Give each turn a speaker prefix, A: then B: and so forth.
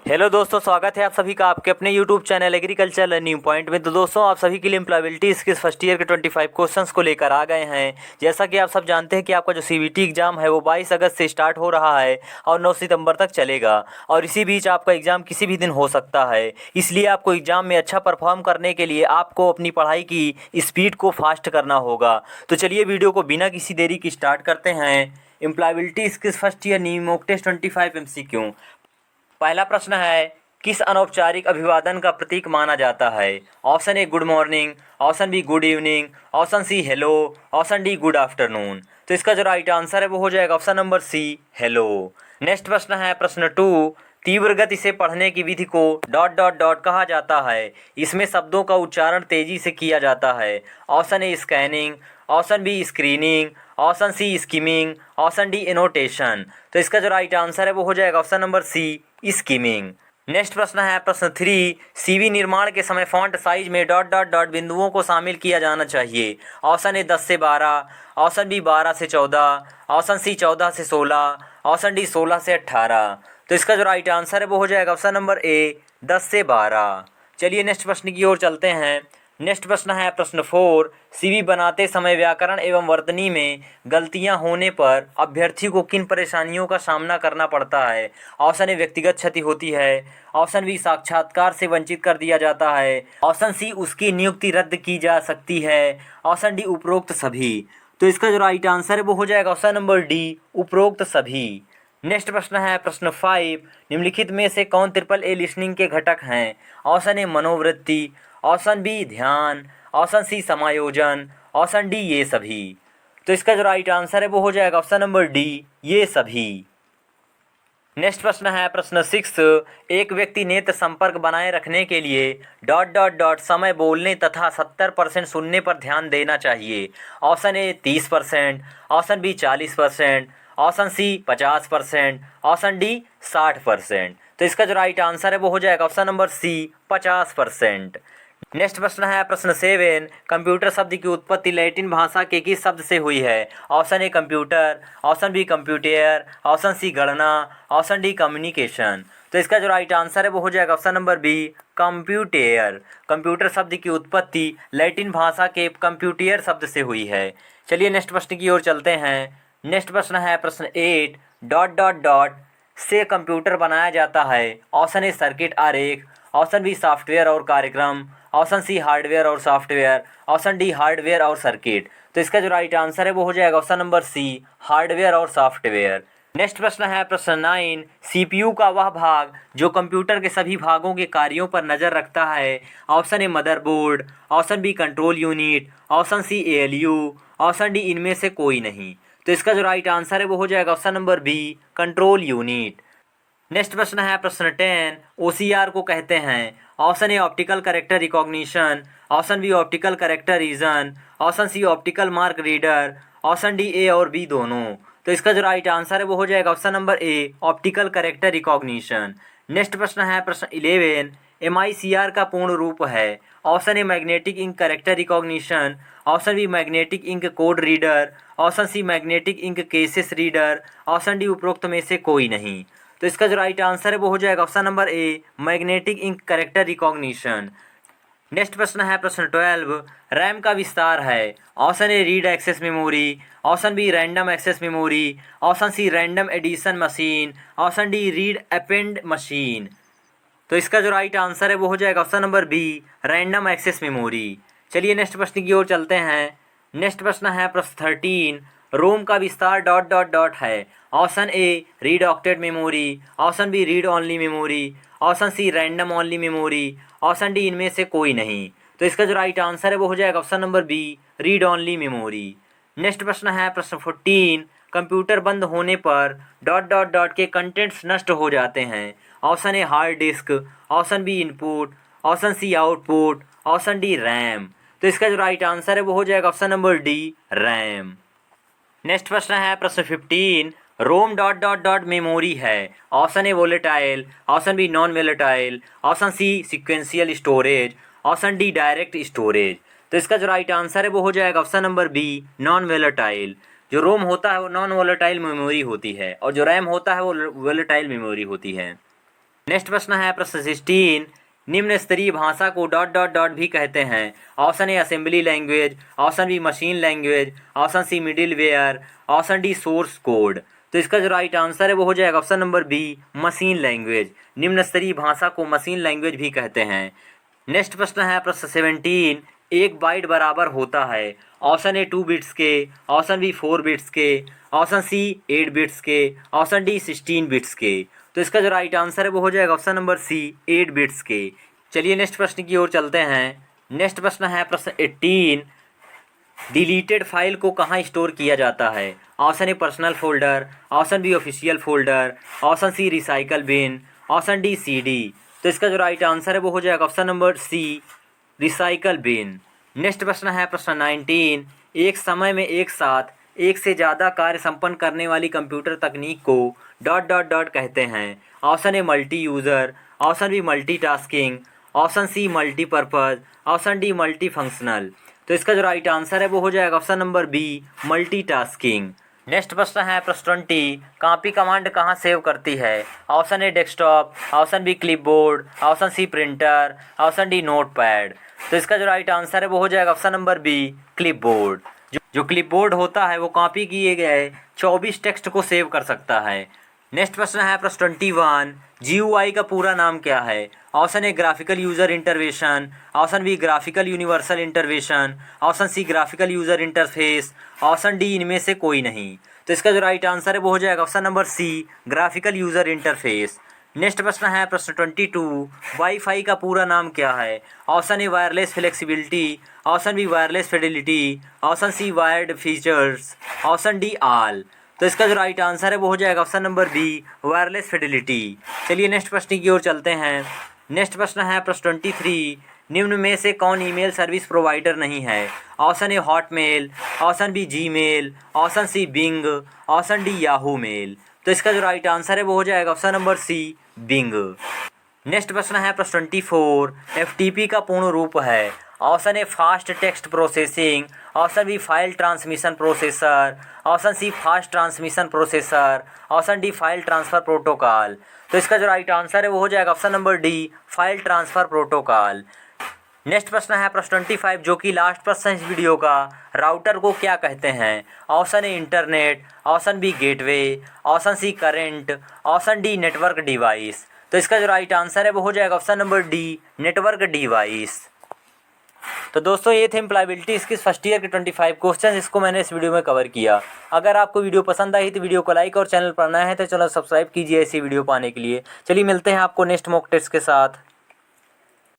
A: Hello दोस्तों, स्वागत है आप सभी का आपके अपने YouTube channel agriculture learning point में। तो दोस्तों, आप सभी के लिए एम्प्लॉयबिलिटी स्किल्स फर्स्ट ईयर के 25 क्वेश्चंस को लेकर आ गए हैं। जैसा कि आप सब जानते हैं कि आपका जो सीबीटी एग्जाम है वो 22 अगस्त से स्टार्ट हो रहा है और 9 सितंबर तक चलेगा। और इसी बीच आपका एग्ज़ाम किसी भी दिन हो सकता है। इसलिए आपको एग्ज़ाम में अच्छा परफॉर्म करने के लिए आपको अपनी पढ़ाई की स्पीड को फास्ट करना होगा। तो चलिए वीडियो को बिना किसी देरी की स्टार्ट करते हैं। Employability skills first year new mock test 25 MCQ। पहला प्रश्न है, किस अनौपचारिक अभिवादन का प्रतीक माना जाता है? Option A good morning, option B good evening, option C hello, option D good afternoon. तो इसका जो राइट आंसर है वो हो जाएगा option number C, hello. Next प्रश्न है प्रश्न 2, तीव्र गति से पढ़ने की विधि को डॉट डॉट डॉट कहा जाता है। इसमें शब्दों का उच्चारण तेजी से किया जाता है। Option A scanning, option B screening, option C skimming, option D annotation. तो इसका जो राइट आंसर है वो हो जाएगा option number C, skimming. Next प्रश्न है प्रश्न 3, सीवी निर्माण के समय फॉन्ट साइज में डॉट डॉट डॉट बिंदुओं को शामिल किया जाना चाहिए। ऑप्शन ए 10 से 12, ऑप्शन बी 12 से 14, ऑप्शन सी 14 से 16, ऑप्शन डी 16 से 18। तो इसका जो राइट आंसर है वो हो जाएगा ऑप्शन नंबर ए, 10 से 12। चलिए नेक्स्ट प्रश्न की ओर चलते हैं। नेक्स्ट प्रश्न है प्रश्न 4, सीवी बनाते समय व्याकरण एवं वर्तनी में गलतियां होने पर अभ्यर्थी को किन परेशानियों का सामना करना पड़ता है? ऑप्शन ए व्यक्तिगत क्षति होती है, ऑप्शन बी साक्षात्कार से वंचित कर दिया जाता है, ऑप्शन सी उसकी नियुक्ति रद्द की जा सकती है, ऑप्शन डी उपरोक्त सभी। तो इसका जो राइट आंसर है वो हो जाएगा ऑप्शन नंबर डी, उपरोक्त सभी। नेक्स्ट प्रश्न है प्रश्न 5, निम्नलिखित में से कौन ट्रिपल ए लिसनिंग के घटक हैं? ऑप्शन ए मनोवृत्ति, ऑप्शन बी ध्यान, ऑप्शन सी समायोजन, ऑप्शन डी ये सभी। तो इसका जो राइट आंसर है वो हो जाएगा ऑप्शन नंबर डी, ये सभी। नेक्स्ट प्रश्न है प्रश्न 6, एक व्यक्ति नेत्र संपर्क बनाए रखने के लिए डॉट डॉट डॉट समय बोलने तथा 70% सुनने पर ध्यान देना चाहिए। Option A 30%, option B 40%, option C 50%, option D 60%। तो इसका जो राइट आंसर है वो हो जाएगा ऑप्शन नंबर सी, 50%। नेक्स्ट प्रश्न है प्रश्न 7, कंप्यूटर शब्द की उत्पत्ति लैटिन भाषा के किस शब्द से हुई है? Option A computer, option B कंप्यूटेयर, ऑप्शन सी गणना, ऑप्शन डी कम्युनिकेशन। तो इसका जो राइट आंसर है वो हो जाएगा ऑप्शन नंबर बी, कंप्यूटेयर। कंप्यूटर शब्द की उत्पत्ति लैटिन भाषा के कंप्यूटेयर शब्द से हुई है। चलिए नेक्स्ट प्रश्न की ओर चलते हैं। नेक्स्ट प्रश्न है प्रश्न 8, डॉट डॉट डॉट से कंप्यूटर बनाया जाता है। ऑप्शन ए सर्किट आरेख, ऑप्शन बी सॉफ्टवेयर और कार्यक्रम, ऑप्शन सी हार्डवेयर और सॉफ्टवेयर, ऑप्शन डी हार्डवेयर और सर्किट। तो इसका जो राइट आंसर है वो हो जाएगा ऑप्शन नंबर सी, हार्डवेयर और सॉफ्टवेयर। नेक्स्ट प्रश्न है प्रश्न 9, सीपीयू का वह भाग जो कंप्यूटर के सभी भागों के कार्यों पर नज़र रखता है। Option A motherboard, option B control unit, option C ALU, option D इनमें से कोई नहीं। तो इसका जो राइट आंसर है वो हो जाएगा option number B, control unit. Next प्रश्न है प्रश्न 10, ओसीआर को कहते हैं। Option A optical character recognition, option B optical character reason, option C optical mark reader, option D A और बी दोनों। तो इसका जो राइट आंसर है वो हो जाएगा option number A, optical character recognition. Next प्रश्न है प्रश्न 11, MICR का पूर्ण रूप है। Option A magnetic ink character recognition, option B magnetic ink code reader, option C magnetic ink cases reader, option D उपरोक्त में से कोई नहीं। तो इसका जो राइट आंसर है वो हो जाएगा option number A, magnetic ink character recognition. Next प्रश्न है प्रश्न 12, रैम का विस्तार है। Option A read access memory, option B random access memory, option C random addition machine, option D read append machine. तो इसका जो राइट आंसर है वो हो जाएगा option number B, random access memory. चलिए नेक्स्ट प्रश्न की ओर चलते हैं। नेक्स्ट प्रश्न है प्रश्न 13, रोम का विस्तार डॉट डॉट डॉट है। Option A read octet memory, option B read only memory, option C random only memory, option D इनमें से कोई नहीं। तो इसका जो राइट आंसर है वो हो जाएगा option number B, read only memory. Next प्रश्न है प्रश्न 14, कंप्यूटर बंद होने पर डॉट डॉट डॉट के कंटेंट्स नष्ट हो जाते हैं। Option A hard disk, option B input, option C output, option D RAM. तो इसका जो राइट आंसर है वो हो जाएगा option number D, RAM. Next प्रश्न है प्रश्न 15, ROM dot dot dot memory है। Option A volatile, option B non volatile, option C sequential storage, option D direct storage. तो इसका जो राइट आंसर है वो हो जाएगा option number B, non volatile. जो रोम होता है वो नॉन वोलेटाइल मेमोरी होती है और जो रैम होता है वो वोलेटाइल मेमोरी होती है। नेक्स्ट प्रश्न है प्रश्न 16, निम्न स्तरीय भाषा को डॉट डॉट डॉट भी कहते हैं। Option A assembly language, option B machine language, option C middleware, option D source code. तो इसका जो राइट आंसर है वो हो जाएगा option number B machine language. निम्न स्तरीय भाषा को मशीन लैंग्वेज भी कहते हैं। नेक्स्ट प्रश्न है प्रश्न 17, एक बाइट बराबर होता है। ऑप्शन ए 2 बिट्स के, ऑप्शन बी 4 बिट्स के, ऑप्शन सी 8 बिट्स के, ऑप्शन डी 16 बिट्स के। तो इसका जो राइट आंसर है वो हो जाएगा ऑप्शन नंबर सी 8 बिट्स के। चलिए नेक्स्ट प्रश्न की ओर चलते हैं। नेक्स्ट प्रश्न है प्रश्न 18, डिलीटेड फाइल को कहाँ स्टोर किया जाता है। Option A personal folder, option B official folder, option C recycle bin, option D CD। तो इसका जो राइट आंसर है वो हो जाएगा option number C recycle bin. Next प्रश्न है प्रश्न 19, एक समय में एक साथ एक से ज़्यादा कार्य संपन्न करने वाली कंप्यूटर तकनीक को डॉट डॉट डॉट कहते हैं। Option A multi user, option B multitasking, option C multipurpose, option D multi functional. तो इसका जो राइट आंसर है वो हो जाएगा option number B multitasking. Next प्रश्न है प्रश्न 20, कॉपी कमांड कहाँ सेव करती है। Option A desktop, option B clipboard, option C printer, option D notepad. तो इसका जो राइट आंसर है वो हो जाएगा ऑप्शन नंबर बी क्लिपबोर्ड। जो क्लिपबोर्ड होता है वो कॉपी किए गए 24 टेक्स्ट को सेव कर सकता है। नेक्स्ट प्रश्न है प्रश्न 21, GUI का पूरा नाम क्या है। Option A graphical user intervention, option B graphical universal intervention, option C graphical user interface, option D इनमें से कोई नहीं। तो इसका जो राइट आंसर है वो हो जाएगा option number C graphical user interface. Next प्रश्न है प्रश्न 22, वाईफाई का पूरा नाम क्या है। Option A wireless flexibility, option B wireless fidelity, option C wired features, option D all. तो इसका जो राइट आंसर है वो हो जाएगा option number B wireless fidelity. चलिए नेक्स्ट प्रश्न की ओर चलते हैं। नेक्स्ट प्रश्न है प्रश्न 23, निम्न में से कौन ईमेल सर्विस प्रोवाइडर नहीं है। Option A Hotmail, option B Gmail, option C Bing, option D Yahoo mail. तो इसका जो राइट आंसर है वो हो जाएगा option number C Bing. Next प्रश्न है प्रश्न 24, FTP का पूर्ण रूप है। Option A fast text processing, option B file transmission processor, option C fast transmission processor, option D file transfer protocol. तो इसका जो राइट आंसर है वो हो जाएगा option number D file transfer protocol. Next प्रश्न है प्रश्न 25, जो कि लास्ट प्रश्न है इस वीडियो का। राउटर को क्या कहते हैं। Option A internet, option B gateway, option C current, option D network device. तो इसका जो राइट आंसर है वो हो जाएगा option number D network device. तो दोस्तों ये थे एम्प्लॉयबिलिटी इसके फर्स्ट ईयर के 25 क्वेश्चन, इसको मैंने इस वीडियो में कवर किया। अगर आपको वीडियो पसंद आई तो वीडियो को लाइक और चैनल पर नया है तो चैनल सब्सक्राइब कीजिए ऐसी वीडियो पाने के लिए। चलिए मिलते हैं आपको नेक्स्ट मॉक टेस्ट के साथ।